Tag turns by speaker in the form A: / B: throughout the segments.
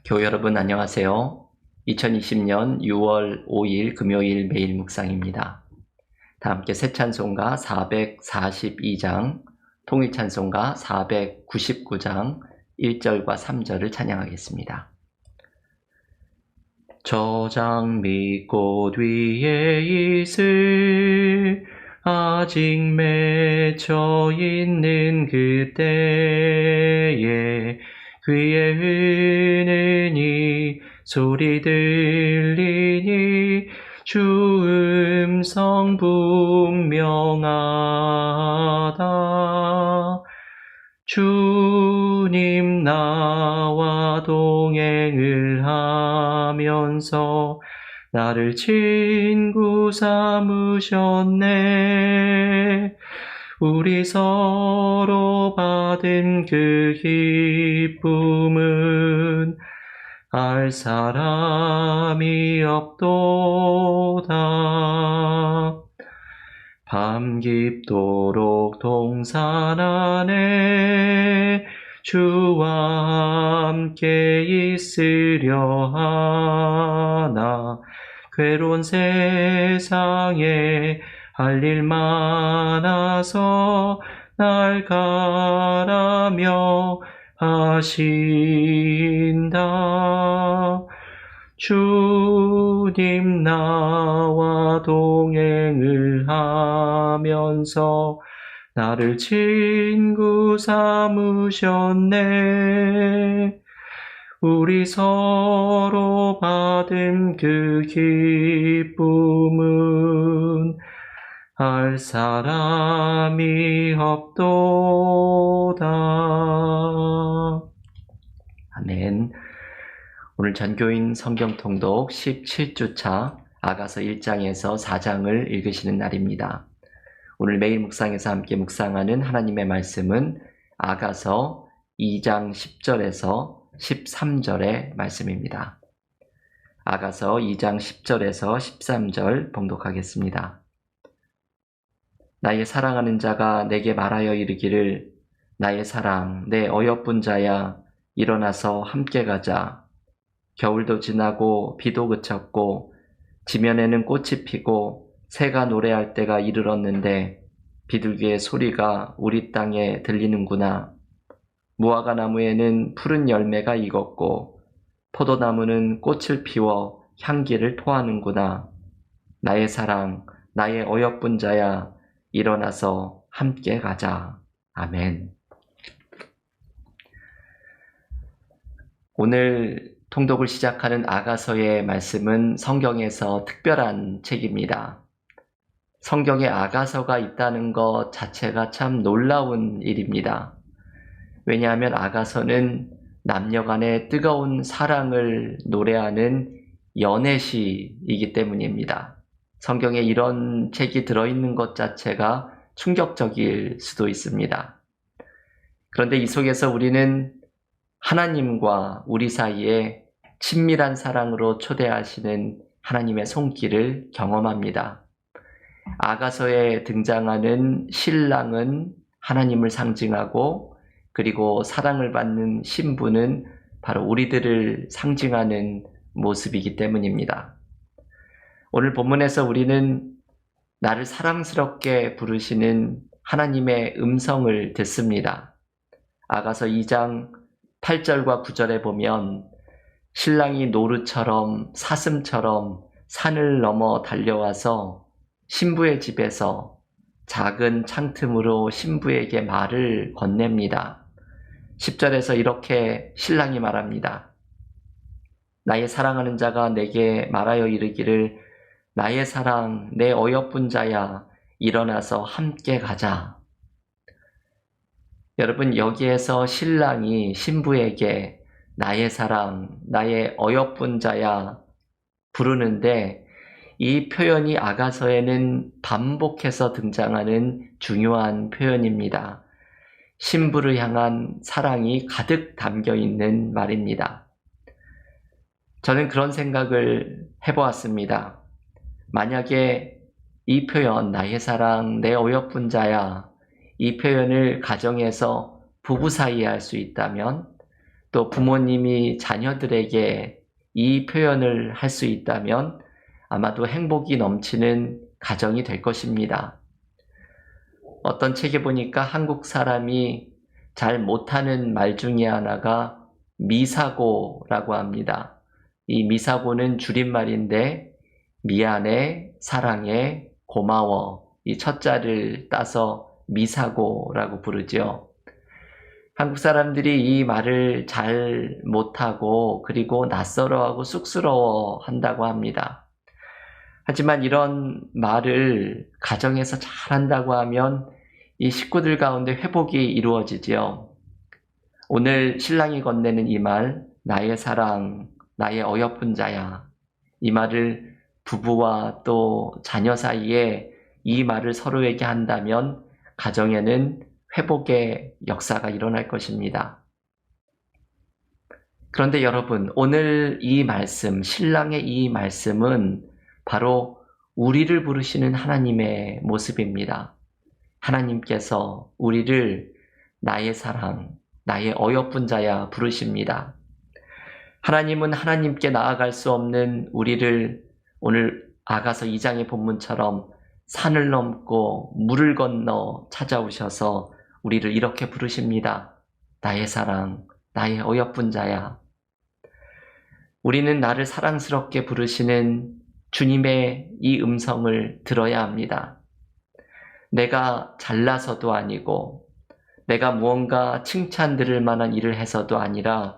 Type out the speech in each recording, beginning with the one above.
A: 교회 여러분 안녕하세요. 2020년 6월 5일 금요일 매일 묵상입니다. 다 함께 새 찬송가 442장, 통일 찬송가 499장 1절과 3절을 찬양하겠습니다. 저장 및 꽃 위에 있을 아직 맺혀 있는 그때에 귀에 흐르니 소리 들리니 주 음성 분명하다. 주님 나와 동행을 하면서 나를 친구 삼으셨네. 우리 서로 받은 그 기쁨은 알 사람이 없도다. 밤 깊도록 동산 안에 주와 함께 있으려 하나. 괴로운 세상에 할 일 많아서 날 가라며 하신다. 주님 나와 동행을 하면서 나를 친구 삼으셨네. 우리 서로 받은 그 기쁨은 알 사람이 없도다. 아멘. 오늘 전교인 성경 통독 17주차 아가서 1장에서 4장을 읽으시는 날입니다. 오늘 매일 묵상에서 함께 묵상하는 하나님의 말씀은 아가서 2장 10절에서 13절의 말씀입니다. 아가서 2장 10절에서 13절 봉독하겠습니다. 나의 사랑하는 자가 내게 말하여 이르기를 나의 사랑, 내 어여쁜 자야, 일어나서 함께 가자. 겨울도 지나고 비도 그쳤고 지면에는 꽃이 피고 새가 노래할 때가 이르렀는데 비둘기의 소리가 우리 땅에 들리는구나. 무화과 나무에는 푸른 열매가 익었고 포도나무는 꽃을 피워 향기를 토하는구나. 나의 사랑, 나의 어여쁜 자야, 일어나서 함께 가자. 아멘. 오늘 통독을 시작하는 아가서의 말씀은 성경에서 특별한 책입니다. 성경에 아가서가 있다는 것 자체가 참 놀라운 일입니다. 왜냐하면 아가서는 남녀 간의 뜨거운 사랑을 노래하는 연애시이기 때문입니다. 성경에 이런 책이 들어있는 것 자체가 충격적일 수도 있습니다. 그런데 이 속에서 우리는 하나님과 우리 사이에 친밀한 사랑으로 초대하시는 하나님의 손길을 경험합니다. 아가서에 등장하는 신랑은 하나님을 상징하고 그리고 사랑을 받는 신부는 바로 우리들을 상징하는 모습이기 때문입니다. 오늘 본문에서 우리는 나를 사랑스럽게 부르시는 하나님의 음성을 듣습니다. 아가서 2장 8절과 9절에 보면 신랑이 노루처럼 사슴처럼 산을 넘어 달려와서 신부의 집에서 작은 창틈으로 신부에게 말을 건넵니다. 10절에서 이렇게 신랑이 말합니다. 나의 사랑하는 자가 내게 말하여 이르기를 나의 사랑, 내 어여쁜 자야, 일어나서 함께 가자. 여러분, 여기에서 신랑이 신부에게 나의 사랑, 나의 어여쁜 자야 부르는데 이 표현이 아가서에는 반복해서 등장하는 중요한 표현입니다. 신부를 향한 사랑이 가득 담겨 있는 말입니다. 저는 그런 생각을 해보았습니다. 만약에 이 표현, 나의 사랑, 내 어여쁜 자야, 이 표현을 가정에서 부부 사이에 할 수 있다면 또 부모님이 자녀들에게 이 표현을 할 수 있다면 아마도 행복이 넘치는 가정이 될 것입니다. 어떤 책에 보니까 한국 사람이 잘 못하는 말 중에 하나가 미사고라고 합니다. 이 미사고는 줄임말인데 미안해, 사랑해, 고마워 이 첫 자를 따서 미사고라고 부르죠. 한국 사람들이 이 말을 잘 못하고 그리고 낯설어하고 쑥스러워 한다고 합니다. 하지만 이런 말을 가정에서 잘한다고 하면 이 식구들 가운데 회복이 이루어지지요. 오늘 신랑이 건네는 이 말, 나의 사랑, 나의 어여쁜 자야. 이 말을 부부와 또 자녀 사이에 이 말을 서로에게 한다면 가정에는 회복의 역사가 일어날 것입니다. 그런데 여러분, 오늘 이 말씀, 신랑의 이 말씀은 바로 우리를 부르시는 하나님의 모습입니다. 하나님께서 우리를 나의 사랑, 나의 어여쁜 자야 부르십니다. 하나님은 하나님께 나아갈 수 없는 우리를 오늘 아가서 2장의 본문처럼 산을 넘고 물을 건너 찾아오셔서 우리를 이렇게 부르십니다. 나의 사랑, 나의 어여쁜 자야. 우리는 나를 사랑스럽게 부르시는 주님의 이 음성을 들어야 합니다. 내가 잘나서도 아니고 내가 무언가 칭찬 들을 만한 일을 해서도 아니라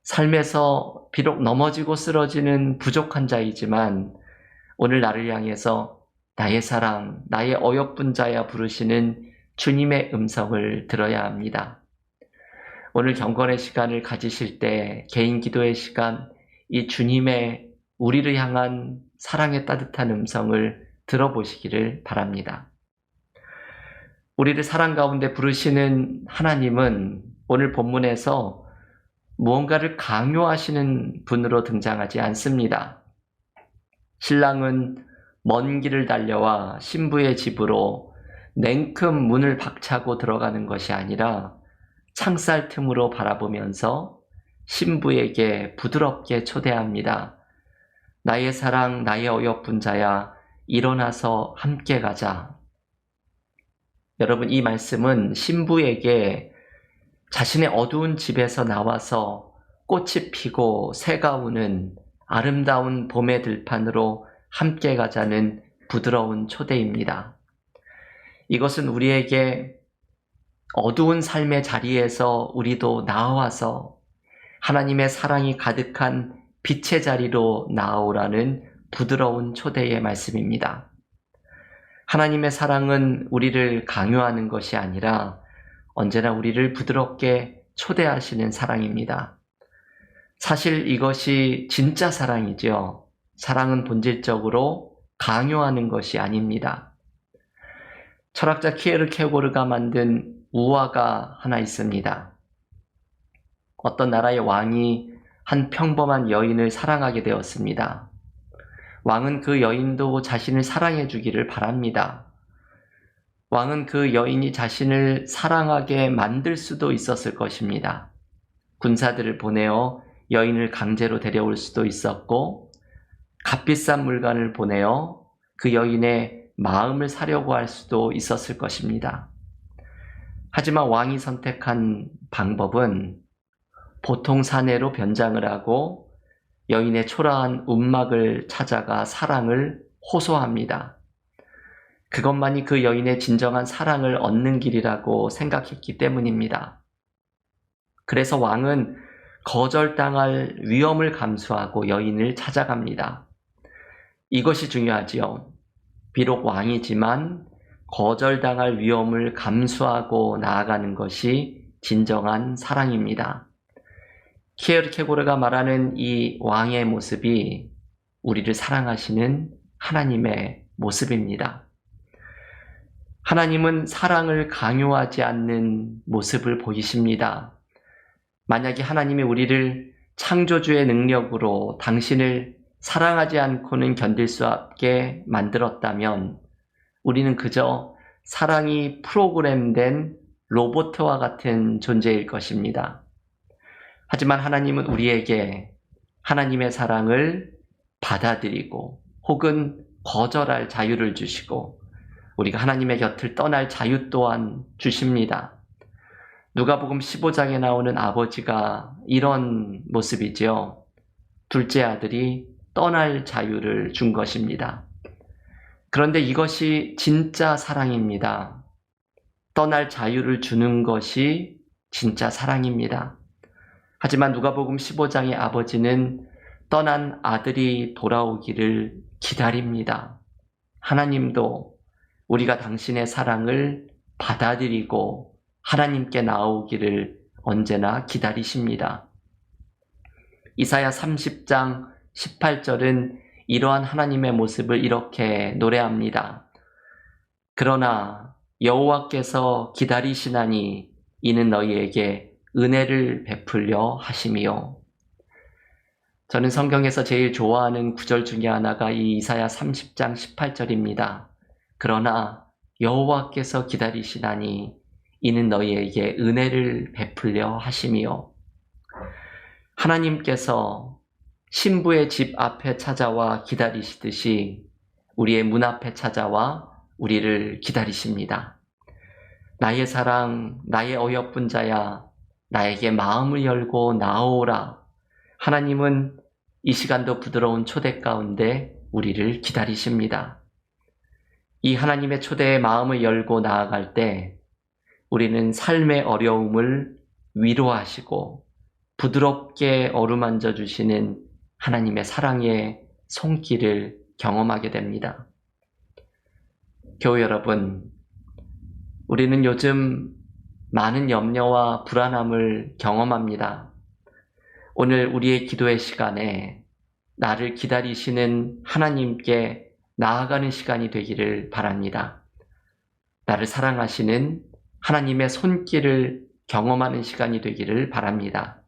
A: 삶에서 비록 넘어지고 쓰러지는 부족한 자이지만 오늘 나를 향해서 나의 사랑, 나의 어여쁜 자야 부르시는 주님의 음성을 들어야 합니다. 오늘 경건의 시간을 가지실 때 개인 기도의 시간, 이 주님의 우리를 향한 사랑의 따뜻한 음성을 들어보시기를 바랍니다. 우리를 사랑 가운데 부르시는 하나님은 오늘 본문에서 무언가를 강요하시는 분으로 등장하지 않습니다. 신랑은 먼 길을 달려와 신부의 집으로 냉큼 문을 박차고 들어가는 것이 아니라 창살 틈으로 바라보면서 신부에게 부드럽게 초대합니다. 나의 사랑, 나의 어여쁜 자야, 일어나서 함께 가자. 여러분, 이 말씀은 신부에게 자신의 어두운 집에서 나와서 꽃이 피고 새가 우는 아름다운 봄의 들판으로 함께 가자는 부드러운 초대입니다. 이것은 우리에게 어두운 삶의 자리에서 우리도 나와서 하나님의 사랑이 가득한 빛의 자리로 나아오라는 부드러운 초대의 말씀입니다. 하나님의 사랑은 우리를 강요하는 것이 아니라 언제나 우리를 부드럽게 초대하시는 사랑입니다. 사실 이것이 진짜 사랑이죠. 사랑은 본질적으로 강요하는 것이 아닙니다. 철학자 키에르케고르가 만든 우화가 하나 있습니다. 어떤 나라의 왕이 한 평범한 여인을 사랑하게 되었습니다. 왕은 그 여인도 자신을 사랑해 주기를 바랍니다. 왕은 그 여인이 자신을 사랑하게 만들 수도 있었을 것입니다. 군사들을 보내어 여인을 강제로 데려올 수도 있었고, 값비싼 물건을 보내어 그 여인의 마음을 사려고 할 수도 있었을 것입니다. 하지만 왕이 선택한 방법은 보통 사내로 변장을 하고 여인의 초라한 움막을 찾아가 사랑을 호소합니다. 그것만이 그 여인의 진정한 사랑을 얻는 길이라고 생각했기 때문입니다. 그래서 왕은 거절당할 위험을 감수하고 여인을 찾아갑니다. 이것이 중요하지요. 비록 왕이지만 거절당할 위험을 감수하고 나아가는 것이 진정한 사랑입니다. 키에르케고르가 말하는 이 왕의 모습이 우리를 사랑하시는 하나님의 모습입니다. 하나님은 사랑을 강요하지 않는 모습을 보이십니다. 만약에 하나님이 우리를 창조주의 능력으로 당신을 사랑하지 않고는 견딜 수 없게 만들었다면 우리는 그저 사랑이 프로그램된 로봇과 같은 존재일 것입니다. 하지만 하나님은 우리에게 하나님의 사랑을 받아들이고 혹은 거절할 자유를 주시고 우리가 하나님의 곁을 떠날 자유 또한 주십니다. 누가복음 15장에 나오는 아버지가 이런 모습이지요. 둘째 아들이 떠날 자유를 준 것입니다. 그런데 이것이 진짜 사랑입니다. 떠날 자유를 주는 것이 진짜 사랑입니다. 하지만 누가복음 15장의 아버지는 떠난 아들이 돌아오기를 기다립니다. 하나님도 우리가 당신의 사랑을 받아들이고 하나님께 나오기를 언제나 기다리십니다. 이사야 30장 18절은 이러한 하나님의 모습을 이렇게 노래합니다. 그러나 여호와께서 기다리시나니 이는 너희에게 은혜를 베풀려 하심이요. 저는 성경에서 제일 좋아하는 구절 중에 하나가 이 이사야 30장 18절입니다. 그러나 여호와께서 기다리시나니 이는 너희에게 은혜를 베풀려 하심이요. 하나님께서 신부의 집 앞에 찾아와 기다리시듯이 우리의 문 앞에 찾아와 우리를 기다리십니다. 나의 사랑, 나의 어여쁜 자야, 나에게 마음을 열고 나오라. 하나님은 이 시간도 부드러운 초대 가운데 우리를 기다리십니다. 이 하나님의 초대에 마음을 열고 나아갈 때 우리는 삶의 어려움을 위로하시고 부드럽게 어루만져 주시는 하나님의 사랑의 손길을 경험하게 됩니다. 교우 여러분, 우리는 요즘 많은 염려와 불안함을 경험합니다. 오늘 우리의 기도의 시간에 나를 기다리시는 하나님께 나아가는 시간이 되기를 바랍니다. 나를 사랑하시는 하나님의 손길을 경험하는 시간이 되기를 바랍니다.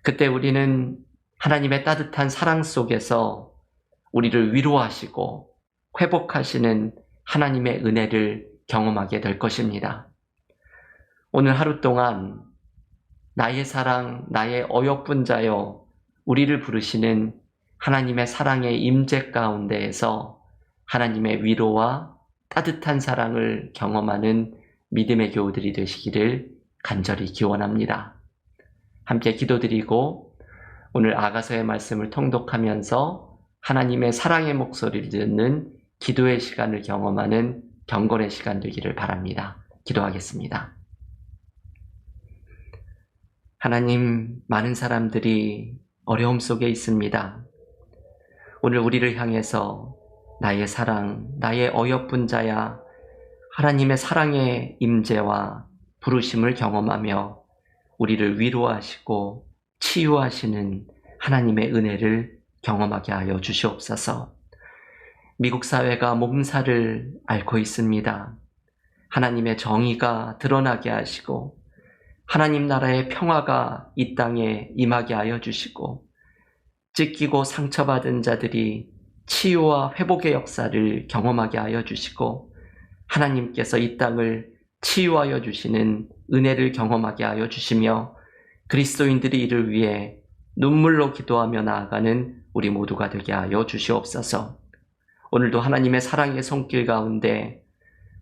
A: 그때 우리는 하나님의 따뜻한 사랑 속에서 우리를 위로하시고 회복하시는 하나님의 은혜를 경험하게 될 것입니다. 오늘 하루 동안 나의 사랑, 나의 어여쁜 자여 우리를 부르시는 하나님의 사랑의 임재 가운데에서 하나님의 위로와 따뜻한 사랑을 경험하는 믿음의 교우들이 되시기를 간절히 기원합니다. 함께 기도드리고 오늘 아가서의 말씀을 통독하면서 하나님의 사랑의 목소리를 듣는 기도의 시간을 경험하는 경건의 시간 되기를 바랍니다. 기도하겠습니다. 하나님, 많은 사람들이 어려움 속에 있습니다. 오늘 우리를 향해서 나의 사랑, 나의 어여쁜 자야 하나님의 사랑의 임재와 부르심을 경험하며 우리를 위로하시고 치유하시는 하나님의 은혜를 경험하게 하여 주시옵소서. 미국 사회가 몸살을 앓고 있습니다. 하나님의 정의가 드러나게 하시고 하나님 나라의 평화가 이 땅에 임하게 하여 주시고 찢기고 상처받은 자들이 치유와 회복의 역사를 경험하게 하여 주시고 하나님께서 이 땅을 치유하여 주시는 은혜를 경험하게 하여 주시며 그리스도인들이 이를 위해 눈물로 기도하며 나아가는 우리 모두가 되게 하여 주시옵소서. 오늘도 하나님의 사랑의 손길 가운데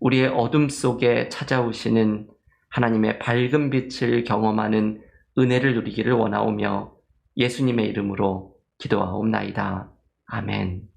A: 우리의 어둠 속에 찾아오시는 하나님의 밝은 빛을 경험하는 은혜를 누리기를 원하오며 예수님의 이름으로 기도하옵나이다. 아멘.